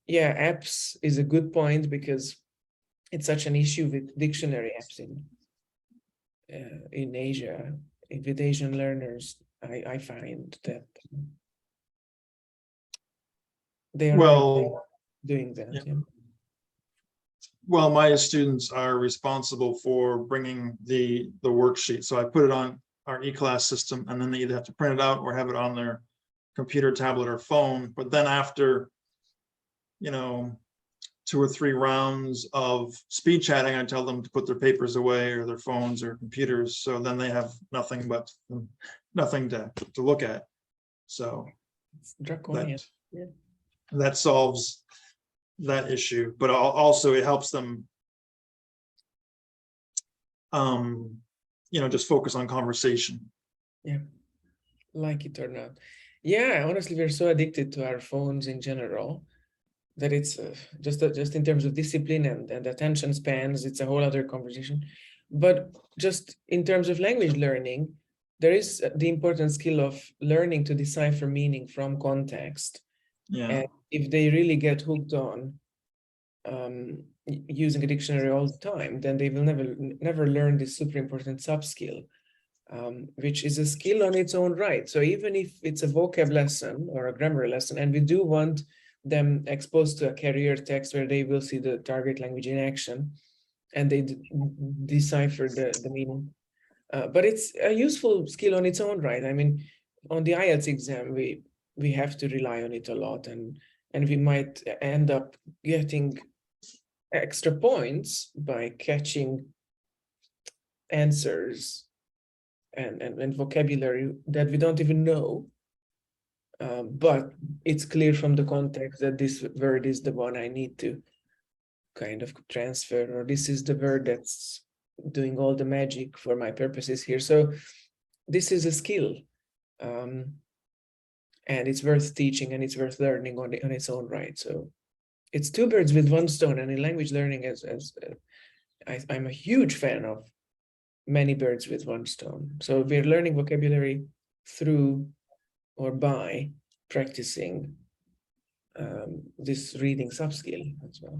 Yeah, apps is a good point because it's such an issue with dictionary apps in Asia. With Asian learners, I find that they are not Well, doing that. yeah. Yeah. Well, my students are responsible for bringing the worksheet. So I put it on our e-class system, and then they either have to print it out or have it on their computer, tablet, or phone. But then after, 2 or 3 rounds of speed chatting, I tell them to put their papers away or their phones or computers. So then they have nothing to look at. So It's draconian. that solves that issue, but also it helps them just focus on conversation. Yeah, like it or not. Yeah, honestly, we're so addicted to our phones in general that it's just in terms of discipline and attention spans, it's a whole other conversation. But just in terms of language learning, there is the important skill of learning to decipher meaning from context. Yeah. And if they really get hooked on using a dictionary all the time, then they will never learn this super important sub skill, which is a skill on its own right. So even if it's a vocab lesson or a grammar lesson, and we do want them exposed to a career text where they will see the target language in action and they decipher the meaning. But it's a useful skill on its own right. I mean, on the IELTS exam, we have to rely on it a lot, and we might end up getting extra points by catching answers and vocabulary that we don't even know. But it's clear from the context that this word is the one I need to kind of transfer, or this is the word that's doing all the magic for my purposes here. So this is a skill, and it's worth teaching and it's worth learning on its own right. So it's 2 birds with 1 stone. And in language learning, I'm a huge fan of many birds with 1 stone. So we're learning vocabulary through or by practicing this reading sub skill as well.